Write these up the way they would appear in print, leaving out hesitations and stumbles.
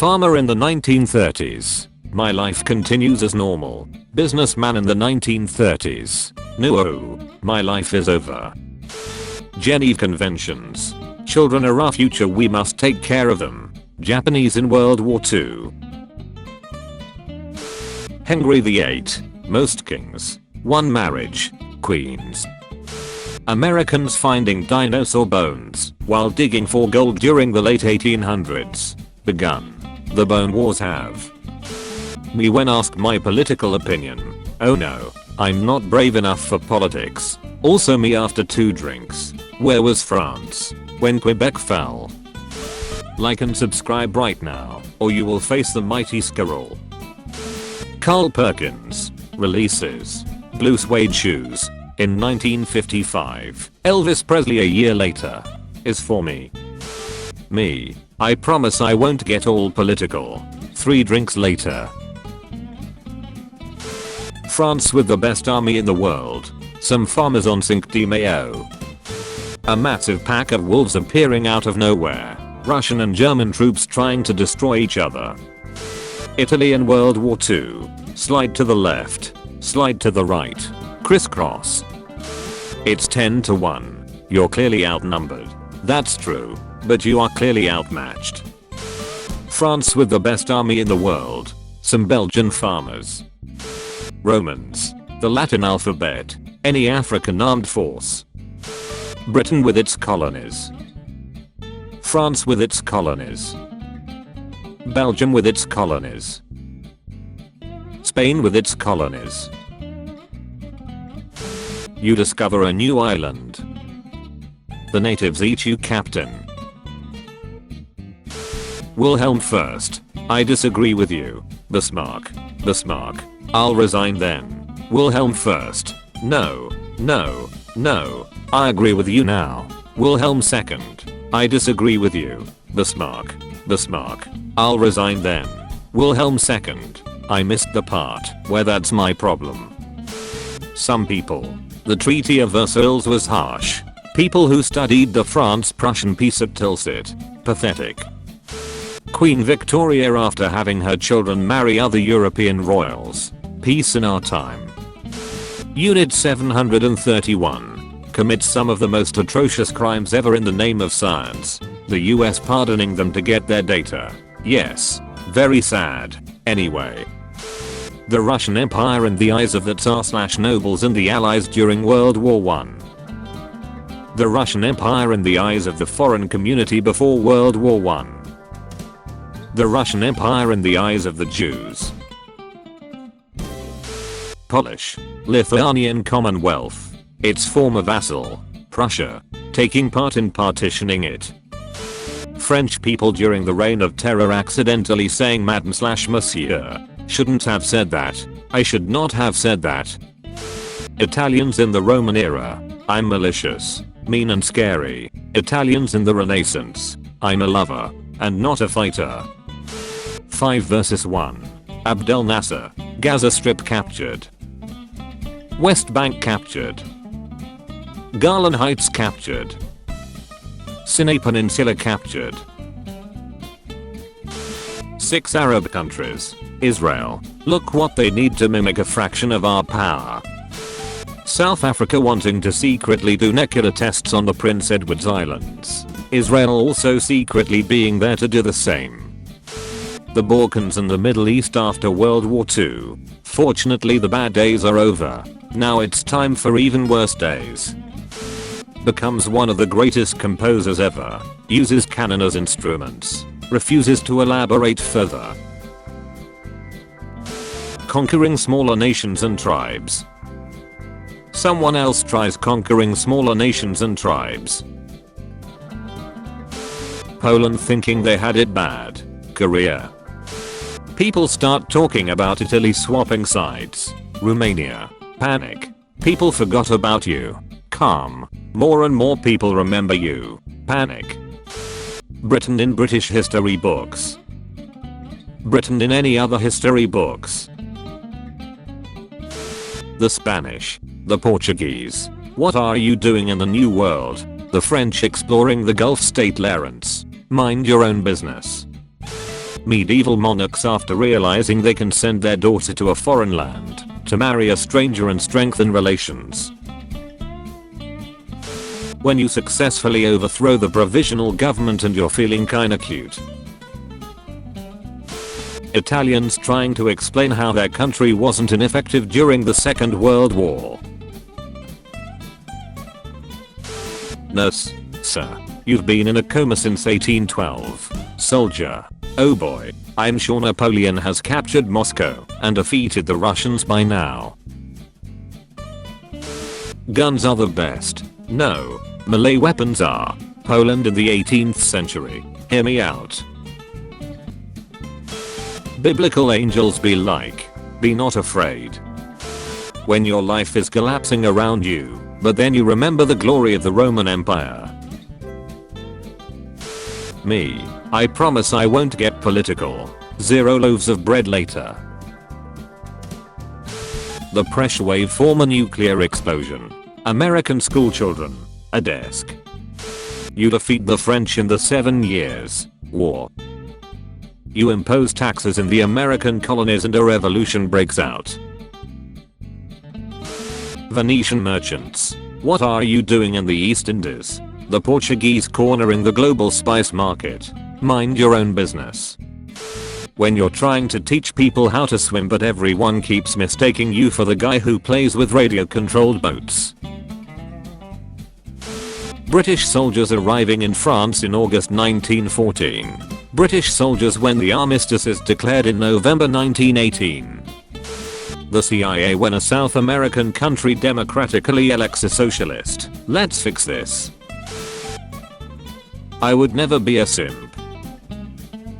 Farmer in the 1930s. My life continues as normal. Businessman in the 1930s. No, my life is over. Geneva Conventions. Children are our future, we must take care of them. Japanese in World War II. Henry VIII. Most kings. One marriage. Queens. Americans finding dinosaur bones while digging for gold during the late 1800s. Begun. The bone wars have. Me when asked my political opinion. Oh no, I'm not brave enough for politics. Also me after 2 drinks. Where was France when Quebec fell? Like and subscribe right now, or you will face the mighty Skrull. Carl Perkins. Releases. Blue suede shoes. In 1955. Elvis Presley a year later. Is for me. Me. I promise I won't get all political. 3 drinks later. France with the best army in the world. Some farmers on Cinque de Mayo. A massive pack of wolves appearing out of nowhere. Russian and German troops trying to destroy each other. Italy in World War II. Slide to the left. Slide to the right. Crisscross. It's 10 to 1. You're clearly outnumbered. That's true, but you are clearly outmatched. France with the best army in the world. Some Belgian farmers. Romans. The Latin alphabet. Any African armed force. Britain with its colonies. France with its colonies. Belgium with its colonies. Spain with its colonies. You discover a new island. The natives eat you, captain. Wilhelm first. I disagree with you. Bismarck. Bismarck. I'll resign then. Wilhelm first. No. No. No. I agree with you now. Wilhelm second. I disagree with you. Bismarck. Bismarck. I'll resign then. Wilhelm second. I missed the part where that's my problem. Some people. The Treaty of Versailles was harsh. People who studied the France-Prussian peace at Tilsit. Pathetic. Queen Victoria after having her children marry other European royals. Peace in our time. Unit 731. Commits some of the most atrocious crimes ever in the name of science. The US pardoning them to get their data. Yes. Very sad. Anyway. The Russian Empire in the eyes of the Tsar/nobles and the Allies during World War I. The Russian Empire in the eyes of the foreign community before World War I. The Russian Empire in the eyes of the Jews. Polish. Lithuanian Commonwealth. Its former vassal. Prussia. Taking part in partitioning it. French people during the Reign of Terror accidentally saying Madame/Monsieur. Shouldn't have said that. I should not have said that. Italians in the Roman era. I'm malicious, mean and scary. Italians in the Renaissance. I'm a lover, and not a fighter. 5 vs 1. Abdel Nasser. Gaza Strip captured. West Bank captured. Golan Heights captured. Sinai Peninsula captured. 6 Arab countries. Israel. Look what they need to mimic a fraction of our power. South Africa wanting to secretly do nuclear tests on the Prince Edward's Islands. Israel also secretly being there to do the same. The Balkans and the Middle East after World War II. Fortunately the bad days are over. Now it's time for even worse days. Becomes one of the greatest composers ever. Uses canon as instruments. Refuses to elaborate further. Conquering smaller nations and tribes. Someone else tries conquering smaller nations and tribes. Poland thinking they had it bad. Korea. People start talking about Italy swapping sides. Romania. Panic. People forgot about you. Calm. More and more people remember you. Panic. Britain in British history books. Britain in any other history books. The Spanish. The Portuguese. What are you doing in the New World? The French exploring the Gulf state Lawrence. Mind your own business. Medieval monarchs after realizing they can send their daughter to a foreign land to marry a stranger and strengthen relations. When you successfully overthrow the provisional government and you're feeling kinda cute. Italians trying to explain how their country wasn't ineffective during the Second World War. Nurse, sir, you've been in a coma since 1812. Soldier, oh boy, I'm sure Napoleon has captured Moscow and defeated the Russians by now. Guns are the best. No, melee weapons are. Poland in the 18th century. Hear me out. Biblical angels be like, be not afraid. When your life is collapsing around you, but then you remember the glory of the Roman Empire. Me, I promise I won't get political. 0 loaves of bread later. The pressure wave form a nuclear explosion. American schoolchildren, a desk. You defeat the French in the 7 Years' War. You impose taxes in the American colonies and a revolution breaks out. Venetian merchants, what are you doing in the East Indies? The Portuguese cornering the global spice market. Mind your own business. When you're trying to teach people how to swim but everyone keeps mistaking you for the guy who plays with radio-controlled boats. British soldiers arriving in France in August 1914. British soldiers when the armistice is declared in November 1918. The CIA when a South American country democratically elects a socialist. Let's fix this. I would never be a simp.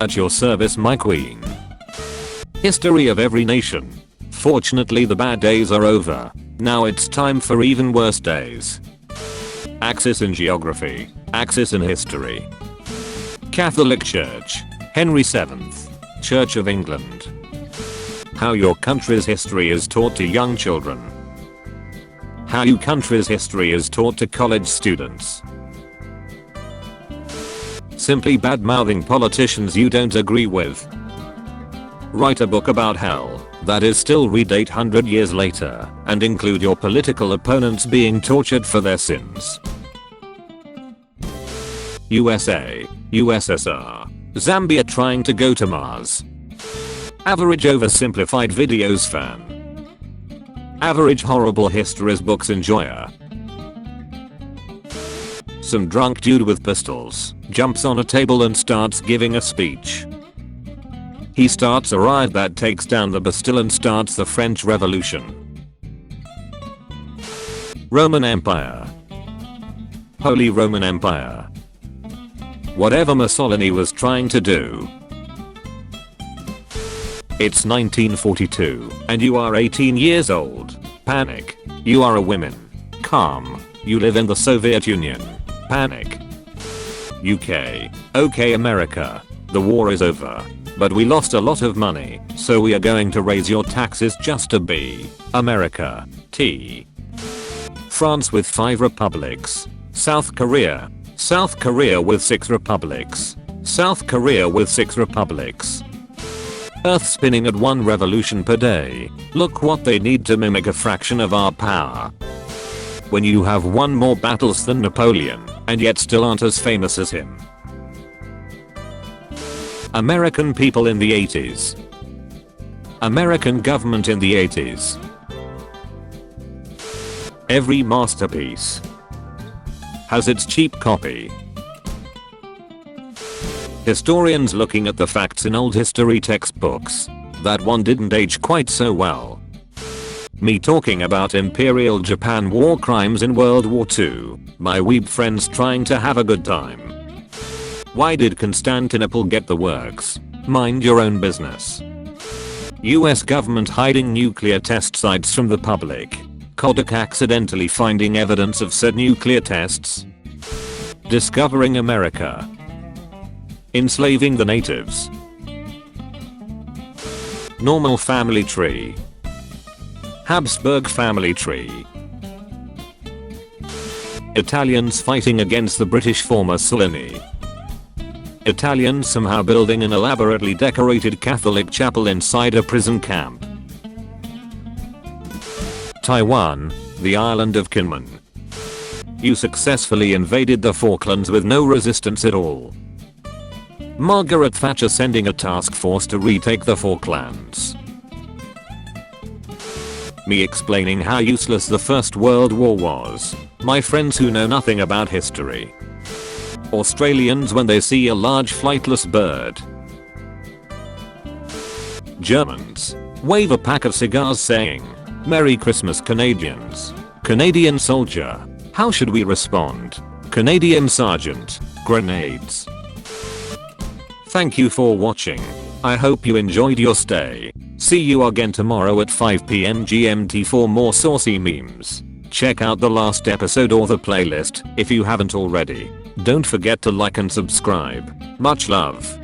At your service, my queen. History of every nation. Fortunately the bad days are over. Now it's time for even worse days. Axis in geography. Axis in history. Catholic Church. Henry VII. Church of England. How your country's history is taught to young children. How your country's history is taught to college students. Simply bad-mouthing politicians you don't agree with. Write a book about hell that is still read 800 years later and include your political opponents being tortured for their sins. USA, USSR, Zambia trying to go to Mars. Average oversimplified videos fan. Average horrible histories books enjoyer. Some drunk dude with pistols jumps on a table and starts giving a speech. He starts a riot that takes down the Bastille and starts the French Revolution. Roman Empire. Holy Roman Empire. Whatever Mussolini was trying to do. It's 1942 and you are 18 years old. Panic. You are a woman. Calm. You live in the Soviet Union. Panic. UK. Okay America. The war is over. But we lost a lot of money, so we are going to raise your taxes just to be America. T. France with 5 republics. South Korea. South Korea with 6 republics. South Korea with 6 republics. Earth spinning at 1 revolution per day. Look what they need to mimic a fraction of our power. When you have won more battles than Napoleon, and yet still aren't as famous as him. American people in the 80s. American government in the 80s. Every masterpiece has its cheap copy. Historians looking at the facts in old history textbooks. That one didn't age quite so well. Me talking about Imperial Japan war crimes in World War II. My weeb friends trying to have a good time. Why did Constantinople get the works? Mind your own business. US government hiding nuclear test sites from the public. Kodak accidentally finding evidence of said nuclear tests. Discovering America. Enslaving the natives. Normal family tree. Habsburg family tree. Italians fighting against the British for Mussolini. Italians somehow building an elaborately decorated Catholic chapel inside a prison camp. Taiwan, the island of Kinmen. You successfully invaded the Falklands with no resistance at all. Margaret Thatcher sending a task force to retake the Falklands. Me explaining how useless the First World War was. My friends who know nothing about history. Australians when they see a large flightless bird. Germans wave a pack of cigars saying, "Merry Christmas Canadians." Canadian soldier. How should we respond? Canadian sergeant. Grenades. Thank you for watching. I hope you enjoyed your stay. See you again tomorrow at 5 PM GMT for more saucy memes. Check out the last episode or the playlist if you haven't already. Don't forget to like and subscribe. Much love.